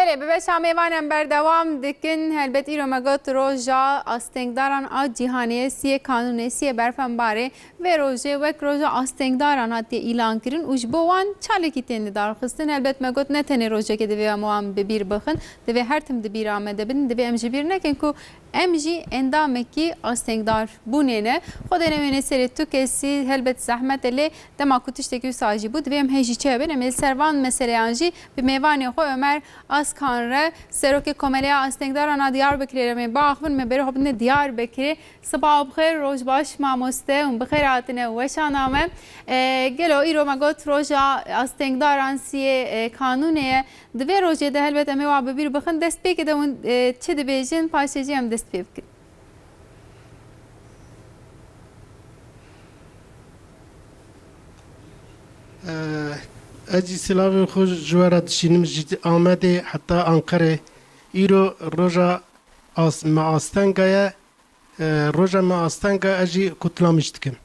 بله ببش همیوانم بردوام دکن هلبت ایرو مگات روژا آستنگداران آد جیهانی سیه کانون سیه برفن باره و روژه وک روژا آستنگداران هاتی ایلان کرن اوش بوان چاله کی تین دار خستن هلبت مگات نتنی روژه که دوی موام ببیر بخن دوی هر تم دبیر آمده بدن دوی امجی بیر نکن کو امجی اندامه کی آستنگدار بونینه خود نمینه سری تو کسی هلبت زحمت لی دما کتش تکی ساجی بود دوی هم هیچی چه بینه مثل سروان مثل آنجی به میوانی خو عمر از کانره سروک کمالی آستنگداران دیار بکره می باخون می بره خبن دیار بکره صباح بخیر روز باش ماموسته و بخیر آتنه وشانامه گلو ایرو مگوت روز آستنگداران سی قانونه دوی روزی ده هلبت امی واب بیر بخن دست بی که دون چه دبیجن پاشجی هم دست بی بکن اجی سلاوی خوش جوارا دشینم جدی آمده حتی انقره ایرو روژا ما آستنگای روژا ما آستنگای اجی کتلامشتکم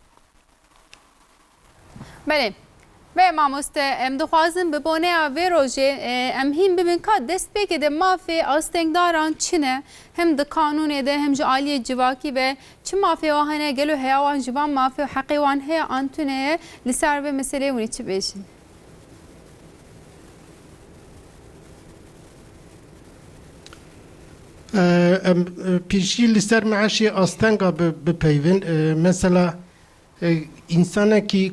بله به ماموسته ام دخوازم ببونه و روژه ام هیم ببین که دست بگیده مافی آستنگداران چنه هم ده قانون ده هم جعالی جواکی به چه مافی واهنه گلو هیوان جوان مافی و حقی وان هی آنتونه لسر به مسئله ونی چه بیشن پیشی لسر معاشی آستنگا بپیون مثلا انسانه که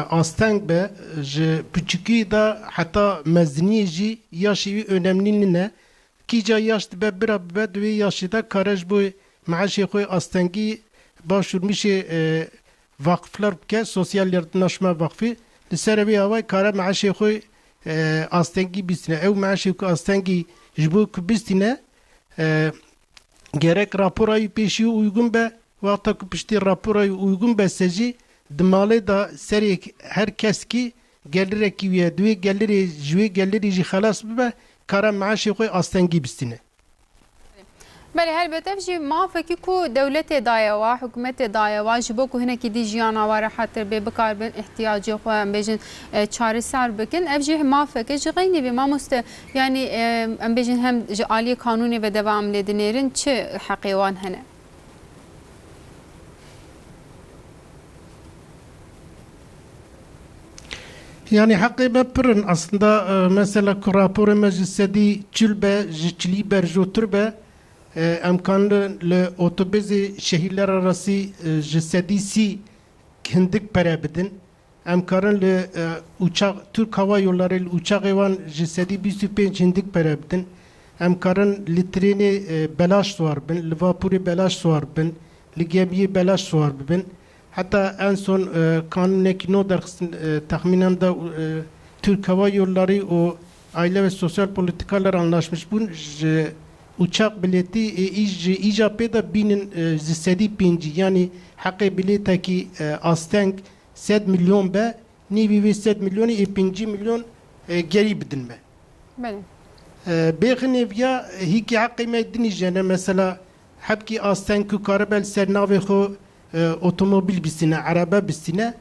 آستنگ به پچکی دا حتی مزنی جی یاشی önemli نه کی جا یاشت به برا بدوی یاشی دا کارش بوی معاشی خوی آستنگی باشور میشه وقفلر که سوسیال یردناشما وقفی لسر بی هوای کار معاشی خوی آستنگی بیستنه او معاشی که آستنگی جبو که بیستنه gerek raporayı peşi uygun be vaqta ku pişti raporayı uygun be seci dmale da seri herkes ki gelirek ki duy gelir jüye gelir ji xalas be kara maaşı koy astengi bistine بله هل بتفجي ما فكي كو دولة دايوا حكومة دايوا جبوكو هنا كي دي جيانا وارا حتى ببكار بين احتياجي خو ام بيجن چاري سار بكن افجي ما فكي جغيني بما مست يعني ام بيجن هم عالي قانوني و دوام لدنيرن چه حقيوان هنا yani hakkı beprin aslında mesela raporu meclisedi çülbe jçli berjotur be امکان اتوبوس شهرler arası جسدی hindik para bedin امکان uçak Türk Hava Yolları uçak evan جسدی 25 hindik para bedin امکان litreni belaş var bin vapuru belaş var bin ligemiye belaş var bin hatta en son kanundaki no dersin tahminen de Türk Hava Yolları o aile ve sosyal politikalar anlaşmış bu uçak bileti icabı da binin zisedi pinci yani hakkı bileti ki astenk 7 milyon be nivi ve 7 milyonu 5 milyon geri bidinme. Bale. Bekhin evya hiki hakkı meydini jene mesela hepki astenk karabel sernave xo otomobil bisine araba bisine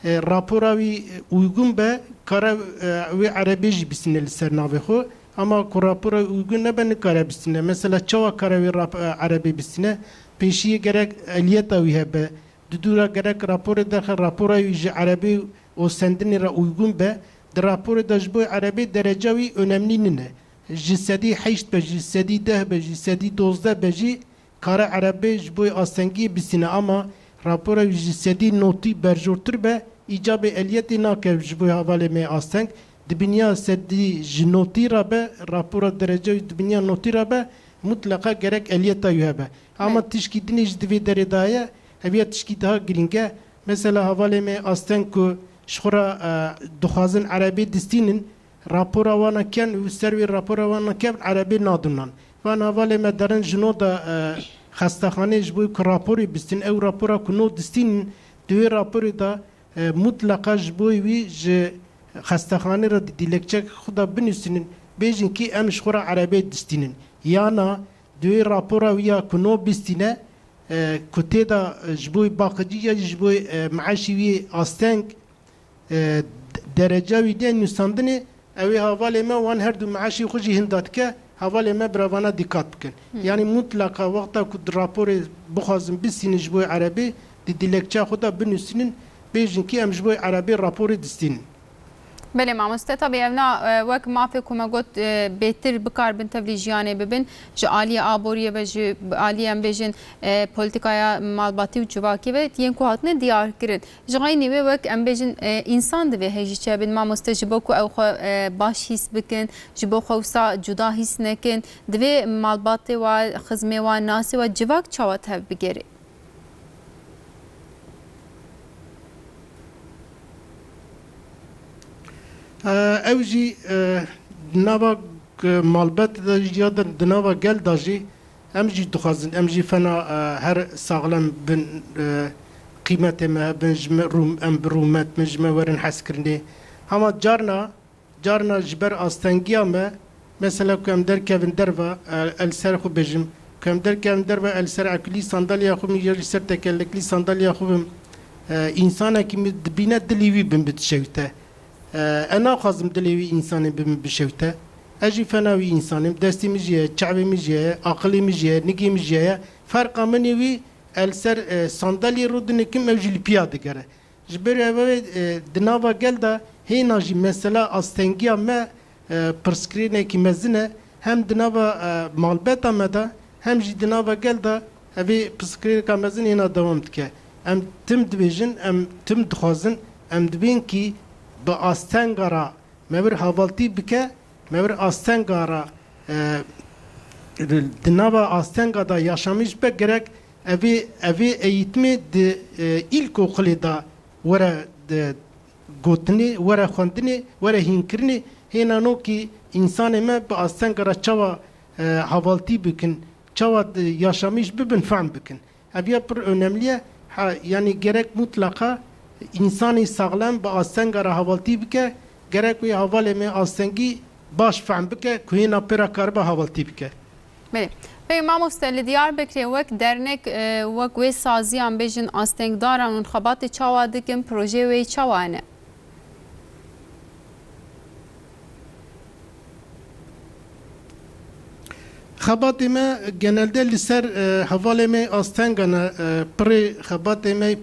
rapora ve uygun be kara ve arabeji bisine sernave xo ama kurapura uygun ne ben kara bistine mesela çava kara ve arabi bistine peşiye gerek ehliyet avihe be dudura gerek raporu da rapora yüce arabi o sendinira uygun be de raporu da jbo arabi derecevi önemli ne jisedi hayst be jisedi de be jisedi dozda be kara arabi jbo astengi bistine ama raporu jisedi noti berjortur be icabı ehliyet nakev jbo havale me asteng dünya seddi jinoti rabe rapora derece dünya noti rabe mutlaka gerek ehliyeta yuhebe ama tişki diniz divi deredaya heviyat tişki daha giringe mesela havaleme asten ku şura duhazın arabi distinin rapora wana ken servi rapora wana ken arabi nadunan van havaleme derin jino da hastahane jbu ku rapori bistin ev rapora kuno distinin düve rapori da mutlaka jbu vi خستخانه را دیلکچه خدا بنویسین بیشین کی امش خورا عربی دستینن یانا دوی راپورا ویا کنو بستینه کته دا جبوی باقی یا جبوی معاشی وی آستنگ درجه وی دی نوستاندنه اوی حواله ما وان هر دو معاشی خوشی هندات که حواله ما براوانا دقت بکن یعنی مطلقا وقتا که راپور بخوازم بسینن جبوی عربی دی دیلکچه خدا بنوسینن بیجن که ام جبوی عربی راپور دستین بله مامۆستا طبی ئەونا وەک مافێک کومە گوت بێتر بکار بن تەڤلیژیانێ ببن ji aliyê aboriyê ve ji aliyê em bêjin polîtikaya malbatî û civakî ve yên ku hatine diyarkirin ji xaynî wê wek em bêjin însan divê hêjî çebin mamoste ji bo ku ew xwe baş hîs bikin ji bo xwe wisa cuda hîs nekin divê malbatê wa xizmê wa nasê wa civak çawa tev bigere او جی نوا مالبت یا نوا گل داجی ام جی دخوازن ام جی فنا هر ساغلم بن قیمت ما بن جمع روم ام برومت من جمع ورن حس کرنه اما جارنا جبر آستنگیا ما مثلا کم در کevin دروا السر خو بجم کم در کevin دروا السر اکلی ساندالیا خو میجر سر تکلکلی ساندالیا خو انسان کی دبینه دلیوی بن بتشوته انا خازم دلوی انسانی بشوته اجی فناوی انسانم دستی میجیه چعبی میجیه عقلی میجیه نگی میجیه فرق منی وی السر ساندالی رو دنکم موجلی پیاده گره جبر اوه دناوا گل دا هینا جی مثلا استنگیا ما پرسکرینه کی مزنه هم دناوا مالبتا مدا هم جی دناوا گل دا اوه پرسکرینه کی مزنه هینا دوام دکه ام تم دبیجن ام تم دخوازن ام دبین کی با آستنگارا مبر حوالتی بکه مبر آستنگارا دنوا آستنگارا yaşamış به gerek evi eğitimi de ilk okulu da vara gotni vara xwendini vara hinkirni hena ki insan me ba astengara çava havalti bikin çava yaşamış bibin fahm bikin ev pır önemli yani gerek mutlaka insanı sağlam ba astengara havalti bike gerek ve havale me astengi baş fahm bike kuyena pera karba havalti bike. Bele. Peki mamoste li Diyarbekirê wek dernek wek wê saziyan bêjin astengdaran û xebatê çawa dikin proje wê çawa ne? Xebatê me genelde li ser hevalê me astengana pirê xebatê me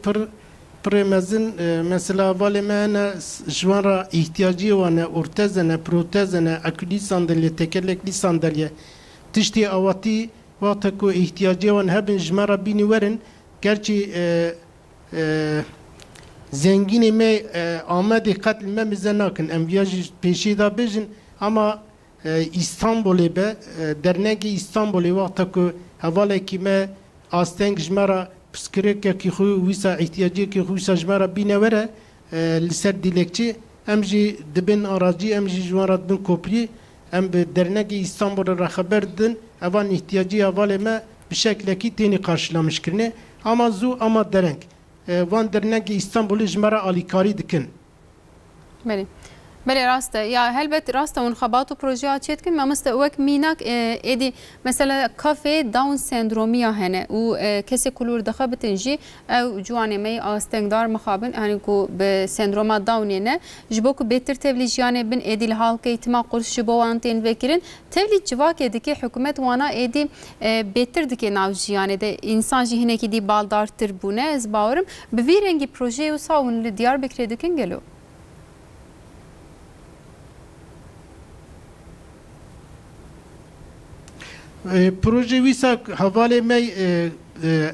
pirê mezin mesela hevalê me hene ji wan re ihtiyaciyê wan e ortez ne protez ne ekulî sandalye tekerleklî sandalye tiştê awatî waqta ku ihtiyacê wan hebin ji me re bînî werin gerçi zengînê me Amedê qet li me mize nakin em viya jî pêşî da bêjin ama İstanbul'e be dernekê İstanbul'e waqta ku hevalekî me asteng ji me re psikirêkekî xwe wîsa ihtiyaciyekî xwe wîsa ji me re bîne were li ser dilekçî em jî dibin aracî em jî ji wan re dibin koprî em bi dernekê İstanbul'e re xeber didin evan ihtiyacî hevalê me bi şeklekî têne karşılamış kirine ama zû ama dereng van dernekê İstanbul'ê ji me re alîkarî dikin. Belê. Belê rast e ya helbet rast e hûn xebat û projeya çê dikin mamoste wek mînak êdî mesela kafê Down sendromiya hene û kesê ku lûr dixebitin jî ew ciwanê me astengdar mixabin henî ku bi sendroma Downê ne ji bo ku bêtir tevlî jiyanê bin êdî li halka îtima qurs ji bo wan tên vekirin tevlî civakê dike hikûmet wana êdî bêtir dike nav jiyanê de însan jî hinekî dî baldartir bûne ez bawerim bi vî rengî projeyê wisa hûn li Diyarbekirê dikin gelo. Proje wîsa hevalê me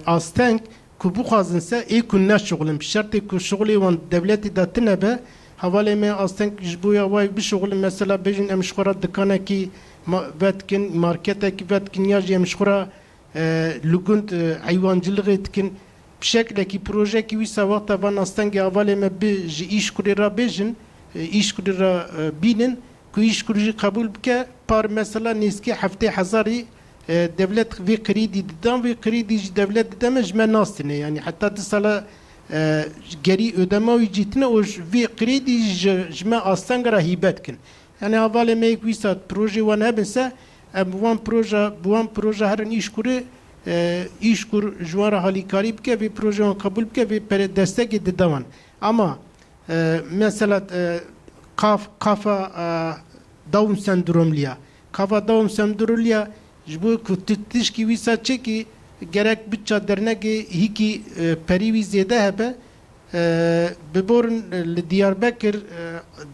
asteng ku bixwazin se ê ku neşixulin şertê ku şixulê wan devletê de tune be hevalê me asteng ji bo ya wê bişixulin mesela bêjin em ji xwe re dikanekî vedikin marketekî vedikin ya jî em ji xwe re li gund heywancilîqê dikin bi şeklekî projekî wîsa wexta van astengê hevalê me bi ji îşkurê re bêjin îşkurê re bînin ku îşkur jî qebûl bike par mesela nêzkî heftê hezarî devlet ve kredi didan ve kredi devlet deme jme nastine yani hatta tisala geri ödeme ücretine o ve kredi jme astangara hibetkin yani havale meyk wisat proje wan hebinse bu proje herin işkur jwara halikari bike ve proje wan kabul bike ve pere destek edidavan ama mesela kafa Down sendromliya. Kava Down sendromliya jbo ku tişki wisa çeki gerek bütçe derneki hiki perivi zede hebe biborun li Diyarbakır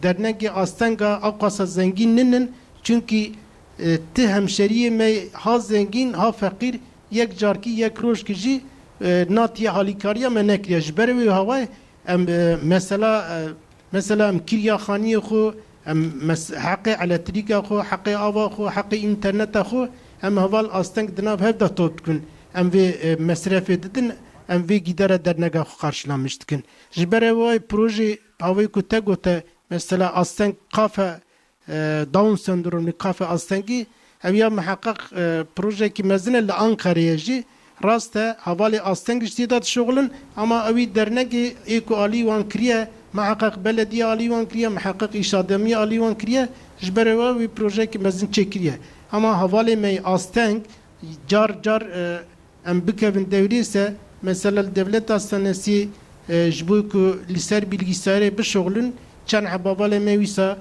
derneki Astenga Akasa zengininin çünkü ti hemşeriye me ha zengin ha fakir yek carki yek roşkiji natiye halikariya me nekriya jber ve havay mesela kirya khaniye xo haqqi elektrika xo haqqi ava xo haqqi interneta xo haval Asteng dinav hevda totkun ve mesref edin ve gidere dernega xo karşılamıştıkın jber ve proje havay ku tegote mesela Asteng kafe Down sendromlu kafe Astengi evya muhakkak proje ki mezine li Ankara'ya ji rasta havali Astengi istidat şoğlun ama evi derneki eko ali wan kriye muhakkak belediye ali wan kriye muhakkak iş adamı ali wan kriye jbereva vi proje ki mezin çekiriye ama havali mey Asteng car em bikevin devriyse mesela devlet hastanesi jbu ku liser bilgisayarı bir şoğlun çan habavali meyvisa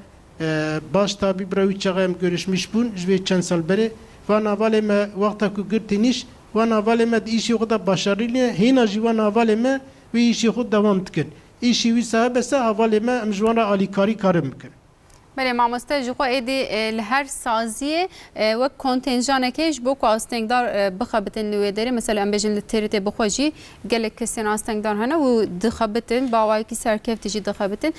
baş tabi bravi çağım görüşmüş bun jve çan sal beri ve navaleme vakta ku girtiniş ve navaleme işi o da başarılı hina jivan navaleme ve işi o devam tıkın işi vi sahabese havaleme amjwana alikari karım kır. بله مامۆستا ji xwe êdî li her saziyê wek kontenjanekê ji bo ku astengdar bixebitin li wê derê mesela em bêjin li TRT bixwe jî gelek kesên astengdar hene û dixebitin bawayekî serkevtî jî dixebitin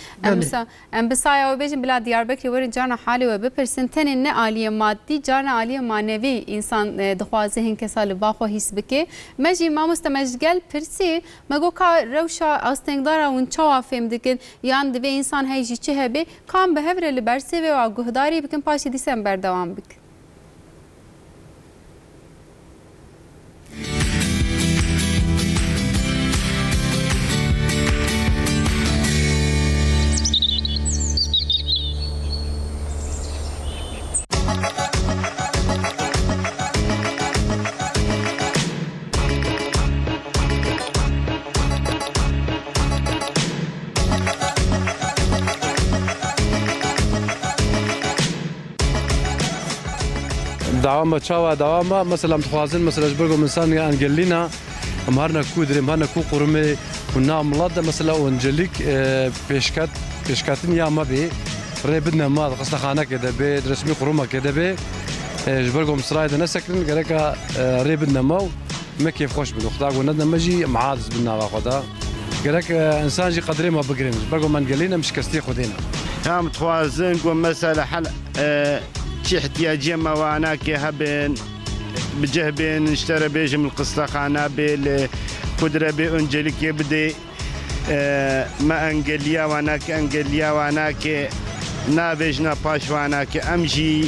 em bi saya wê bêjin bila Diyarbekirê werin carna halê we bipirsin tenê ne aliyê maddî carna aliyê manevî însan dixwaze hin kesa li ba xwe hîs bike me jî mamoste me ji gel pirsî me got ka rewşa astengdara hûn çawa fêm dikin yan divê însan hey jî çi hebe kan bi hev re li bersevê ve guhdarî bikin paşê dîsem berdewam bik. دعوامة شاوا دعوامة مثلا متخوازن مثلا جبرقو من سامي أنجلينا مهرنا كودري مهرنا كو قرمي ونعم ملادة مثلا وانجليك بيشكاتن يا ما بي ريبدنا ما قصة خانة كده بي رسمي قرمة كده بي جبرقو مصرايد نسكرن قالك ريبدنا ما ما كيف خوش بدو خداق وندنا مجي معادز بنا واخدا قالك إنسان جي قدري ما بقرين جبرقو من أنجلينا مش كستي خدينا هم متخوازن قو مثلا حل شي احتياجي ما وانا كي هبن بجهبين اشترى بيجم القصة خانة بالقدرة بأنجليك يبدي ما أنجليا وانا كي أنجليا وانا كي نابجنا باش وانا كي أمجي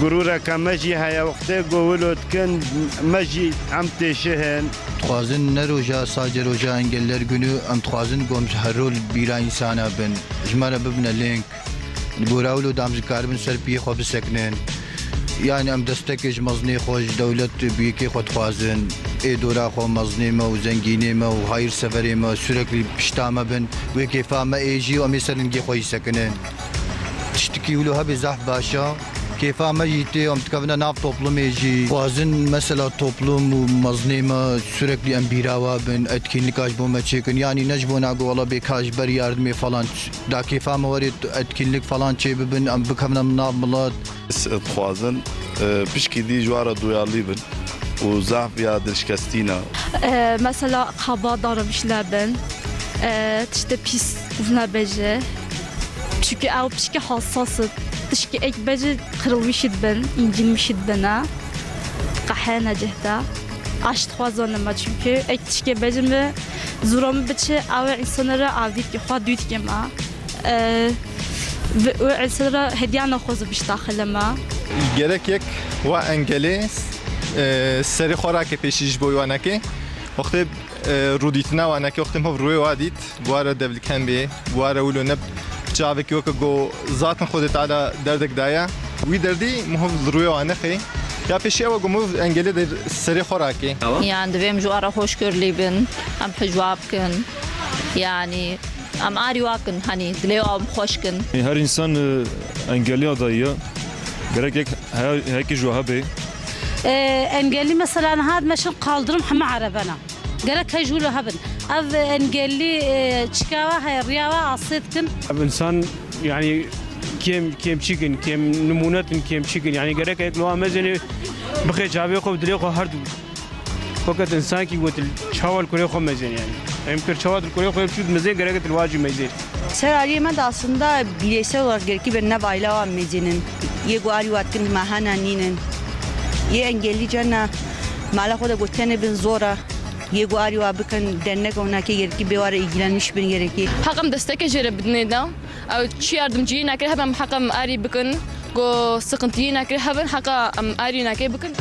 غرورة كمجي هيا وقتي قولوا تكن مجي عم تشهن خوازن نروجا ساجر روجا انجلر günü am خوازن قوم هرول بيرا انسانا بن جمالا ببنا لينك بوراولو دام كاربن سر بي خو بسكنن يعني ام دستكج مزني خوش دولت بيكي خو خوازن اي دورا خو مزني ما وزنگيني ما وهاير سفري ما sürekli piştama ben ve kefama eji o mesela ngi خو يسكنن تشتكي له هبي زح باشا kefama yitti am tkavna nav toplum eji خوازن mesela toplum maznema sürekli em birava ben etkinlik ajboma çekin yani necbona go valla bekaj ber yardım falan da kefama var etkinlik falan çebin am bıkamna nav milad خوازن pişki di jwara duyarlı bin وزعف يا درشكستينا مثلا خبا darmışlar ben işte pis znabeje çünkü o pişki hassasıt tişki ekbeci kırılmışıd ben incinmişid bana kahana cehda aşt xwazanıma çünkü ek tişki becimi zuramı biçi av insanlara avdik ki xwa düt kema ve o insanlara hediyana xwazı biş daxilema gerek yek ve engeli سری خوراک پیشیش بویانه که وقتی رودیتنا وانه که وقتی ما روی وادیت بواره دبل کن بی بواره ولو نب جاوی که وقت جو ذاتن خودت على دردك دایا وی دردی مهم روی وانه خی یا پیشی و گمو انگلی در سری خوراکی يعني دویم جوارا خوش کرلی بن ام حجواب کن يعني ام آری واکن هنی دلیو ام خوش کن هر انسان انگلی adayı gerek heki juhabe engelli mesela had meşin kaldırım hama arabana gerek hejulu habın av engelli çıkava hayriyava asitkin insan yani كم تشيكن كم نمونات كم تشيكن يعني قريك هيك لو مزني بخي جابي خو دريقو هردو فقط انسان كي قلت شاول كوري خو مزين يعني يمكن شاول كوري خو يمشي مزين قريك الواجب مزين Serariyeme de aslında bireysel olarak gerekli ben ne bayla mecinin ye guari watkin mahana ninin ye engelli cana mala koda gotene bin zora ye guari wa bakın dernek ona ki gerekli bir ara ilgilenmiş bir gerekli. Hakam destek ejere bidneda او چی yardımcıyı nakre hem hakam ari bakın go sıkıntıyı nakre hem haka ari nakre bakın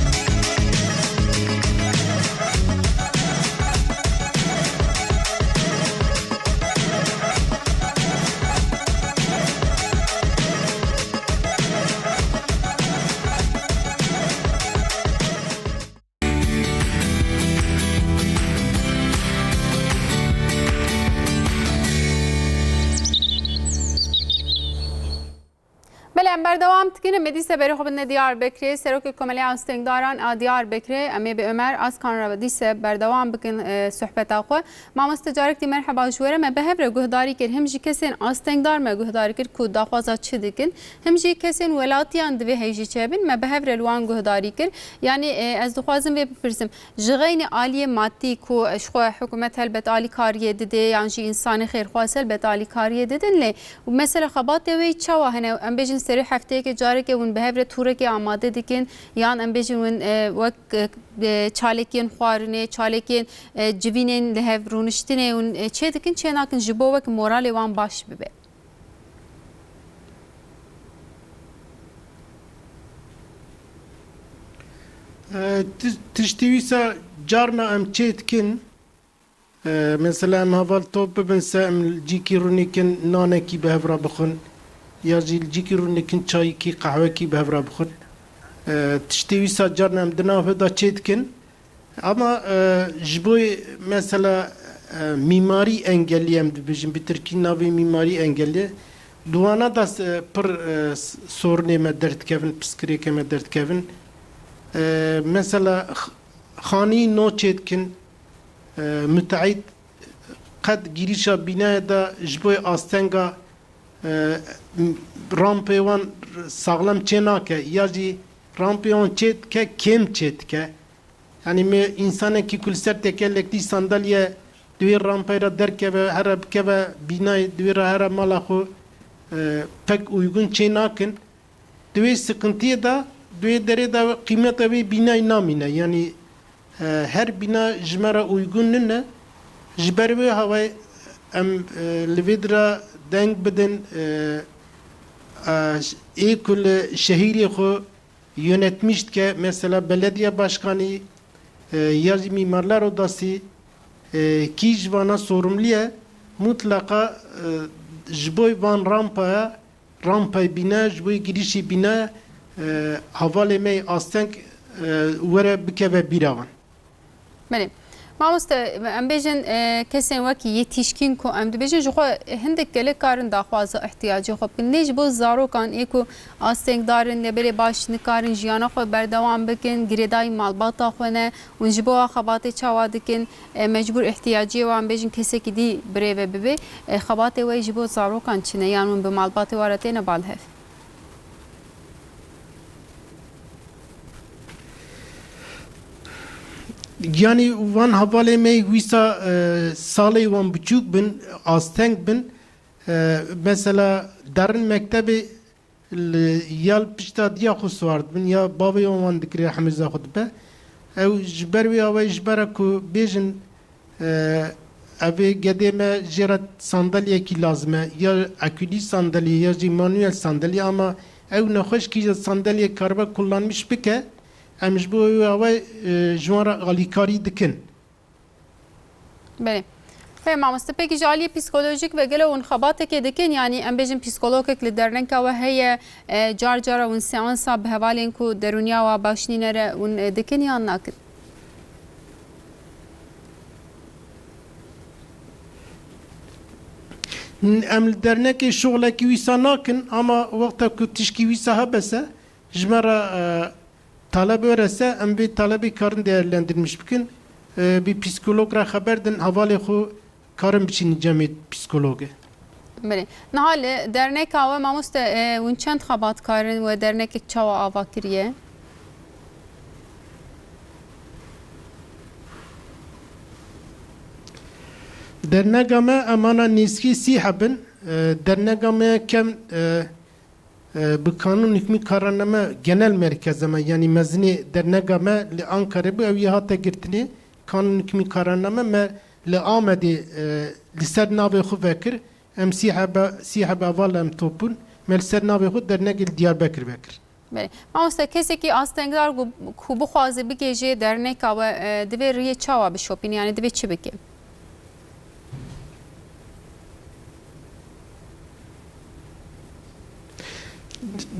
بردوام تکین مدیسه بری خوب دیاربکر سروک کمالی استنداران دیاربکر امی به عمر از کان را بدیسه بردوام بکن صحبت آخو ما مستجارک مرحبا جوره ما به هر گهداری کر همجی کسین استندار ما گهداری کر کود داخوازا چه دکن همجی کسین ولاتیان دوی هیجی چبین ما به هر لوان گهداری کر یعنی از دخوازم به بپرسم جغین عالی مادی کو اشخو حکومت هلبت عالی کاریه دده یعنی جی انسان خیر خواست هلبت عالی کاریه ددن لی مثلا خبات وی چوا هنه ام بجن سری هفته که جاری که اون به هر طوره که آماده دکن یان ام بجن اون وقت چالکین خوارنه چالکین جوینن لهف رونشتنه اون چه دکن چه ناکن جبو وقت مورال وان باش ببه تشتویسا جارنا ام چه دکن مثلا ام هوال توب ببنسا ام جیکی رونیکن نانکی به هفرا بخون یا جیکی رونیکن چای کی قهوه کی به هفرا بخون تشتویسا جارنا ام دنافه دا چه دکن اما جبوی مثلا میماری انگلی هم دبیجم به ترکی ناوی میماری انگلی دوانا دا پر سورنه ما درد کفن پسکریکه ما درد کفن مثلا خانی نو چیدکن متعید قد گیریشا بینای دا جبوی آستنگا رامپیوان ساغلم چه ناکه یا جی رامپیوان چید که کم چید که یعنی می انسان کی کل سر تکلکتی ساندالیه دوی رامپی را درکه و هر بکه و بینای دوی را هر مالا خو پک uygun چه ناکن دوی sıkıntıya da دوی دره دا قیمت وی بینای نامینه یعنی her bina jmera uygun ne jberwe havay em lividra denk beden ekul şehri xo yönetmişt ki mesela belediye başkanı ya mimarlar odası ki jvana sorumluya mutlaka jboy van rampaya bina jboy girişi bina havale me astenk were bikeve biravan بله ما مست ام بیشن کسی وکی یتیشکین کو ام دو بیشن جو هندک گله کارن داخواز احتیاجی خوب کن نیج باز زارو کان ایکو آستنگ دارن لبری باش نکارن جیانا خو بردوام بکن گریدای مالباتا خونه ونجبو خبات چاوا دکن مجبور احتیاجی و ام بیشن کسی کی دی بری و ببی خبات و جبو زارو کان چنه یانون به مالبات وارتین بالهف yani van havale me visa sale van buçuk bin astenk bin mesela darın mektebi yal pişta diya khus vard bin ya baba van dikri hamiza khutbe ev jberwi ava jbera ku bejin ave gedeme jerat sandalye ki lazme ya aküli sandalye ya manuel sandalye ama ev ne hoş ki sandalye karba kullanmış bike امش بو اوای جوارا غالیکاری دکن بله فهم مستپیک جالی پسیکولوژیک و گله اون خبات که دکن یعنی ام بیشن پسیکولوژیک لدرنگ که و هی جار جار اون سیانس به حوالین کو درونیا و باشنی نره اون دکن یا نکن ام درنك شغلك ويسا ناكن اما وقتا كو تشكي ويسا هبسا جمرا طلب ورسا ام بي طلبي كارن değerlendirilmiş بكن bir psikolog را خبر دن حواله خو کارم بچین جمعیت پسیکولوگه. بله. نهال درنک آوا ماموست اون چند خبات کارن و درنک چوا آوا کریه؟ درنگامه امانا نیسکی سی حبن درنگامه کم bu kanun hükmü kararname genel merkezeme yani mezini dernegame li Ankara bu evi hatta girtini kanun hükmü kararname me li Ahmedi li ser nave xu vekir em sihabe aval em topun me li ser nave xu dernegil Diyarbakır vekir. بله. ما است کسی که آستنگدار خوب خوازه بگیجه درنک آوا دوی ریه چاوا بشوپین یعنی دوی چی بگه؟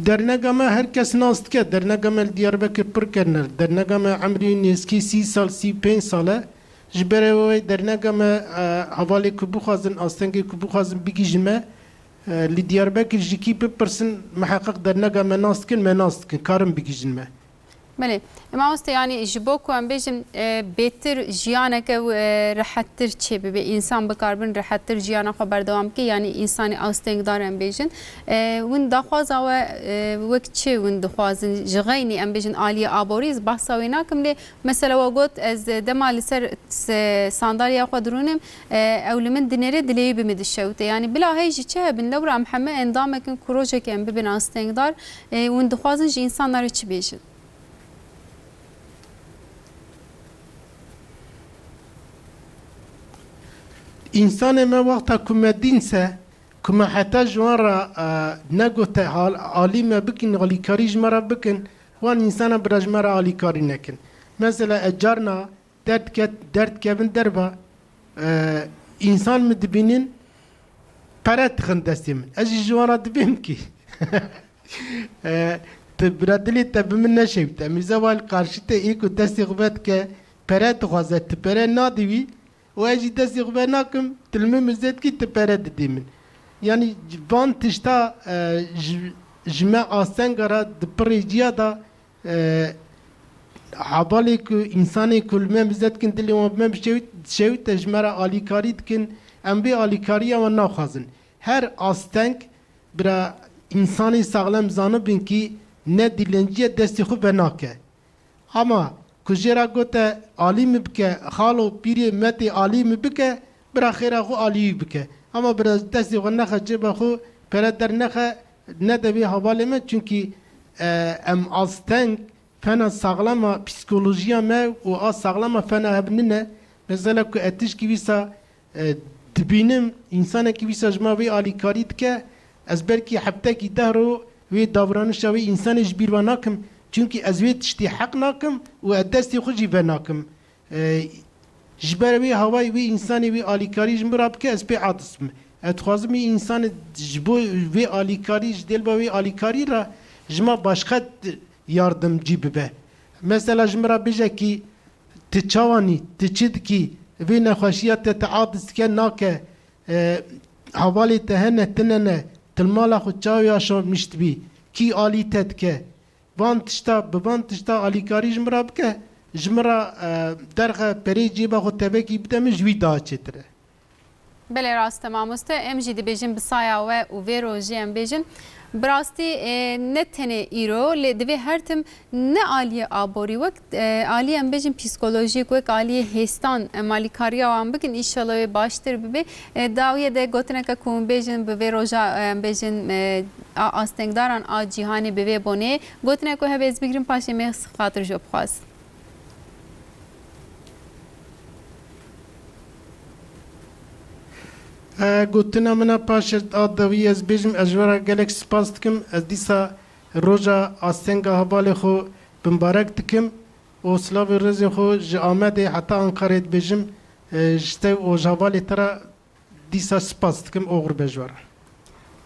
درنگامه herkes nast ke dernegame Diyarbakır pırkerner dernegame amri neski 30 sal 35 sale jbere ve dernegame havale ku bu xazın astengi ku bu xazın bigijme li Diyarbakır jiki pırsin muhakkak dernegame nastkin me nastkin karım bigijme. بله. ما است yani جبو کوام بیشم بهتر جیانه که راحت‌تر چه به انسان بکاربن راحت‌تر جیانه خبر دوام که یعنی انسانی آستنگ دارن بیشن ون دخواز و وقت چه ون دخوازن جغینی ام بیشن عالی آبوریز بحثا وینا کم لی مثلا وقت از دمال سر ساندالیا خودرونم اولمن دنیره دلیی بمدشوته yani بلا هیچ چه بن لورا محمد اندام کن کروجه که ام ببین آستنگ دار ون دخوازن ج انسانları چه بیشن İnsan me vakta kumedinse kuma hatta jwara negote alime bikin alikari jmara bikin wan insana biraz jmara alikari nekin. Mesela ecarna dert kevin derba insan mı dibinin para tıkın destimin. Ezi jwara dibim ki. Bradili tabimin ne şeyte. Mizaval karşıta ilk o desti gıbet ke para tıkazet. Para nadivi واجي دسي غبناكم تلمم زيت كي تبرد ديمن يعني فان تشتا جماع سنغرا دبريجيا دا حبالك انساني كل ما زيت كن دلي وما بشوي تجمرا اليكاري كن ام بي اليكاريا ونا خازن هر استنك برا انساني ساغلم زانبن كي ne dilenciye desti xu benake ama کجرا گوته عالی مبکه خالو پیری متی عالی مبکه برا خیره خو عالی بکه اما برا دستی خو نخه جبه خو پر در نخه ندوی حواله من چونکی ام آستنگ فنا ساغلما پسیکولوژیا ما و آ ساغلما فنا هبننه مثلا که اتش کی ویسا دبینم انسان کی ویسا جما وی عالی کاریت که از برکی حبته کی دهرو وی داورانش وی انسان جبیر و ناکم çünkü ezvet işte hak nakım ve desti خوشی ve nakım jber ve havai ve insani ve alikari jmrab ke espe atsm etxazmi insan jbo ve alikari jdelba ve alikari ra jma başka yardımcı be mesela jmrab beje ki tçavani tçid ki ve naxashiyat taadis ke nake havali tehne tenene tilmala xutçav yaşa miştbi ki alitet ke van tişta alikari jmra bke jmra derxe peri ciba xo tebeki bidem jwi da çetre. Bele rast tamamuste em jî dibêjin bi saya we û vê rojê em bêjin birastî ne tenê îro lê divê her tim ne aliye aborî wek aliye em bêjin psikolojîk wek aliye hêstan em alîkariya wan bikin înşallah wê baştir bibe dawiye de gotineke ku em bêjin bi vê roja em bêjin astengdaran a cîhanê bi vê bonê gotinek ku hevê ez bigirin paşê me xatir jî bixwaz. گوتنا منا پاش آدوی از بیجم اجورا گلک سپاس دکم از دیسا روژا آستنگا هبال خو بمبارک دکم و سلاو رزی خو جا آمده حتی انکارید بیجم جته و جوال ترا دیسا سپاس دکم اوغر بجوارا.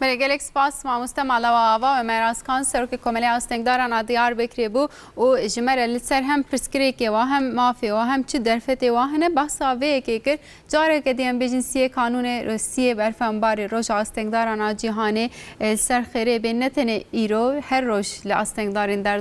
بلگلک سپاس ماموستا مالاوا و مراس کان سرک کمالی استنگداران دیار بکری بو و جمر لسر هم پرسکری که و هم مافی و هم چه درفته و هنه بحثا وی که کر جاره که دیم بجنسی قانون روسیه برفنبار روز استنگداران جهانی سر خیره به نتن ایرو هر روز لاستنگدارین در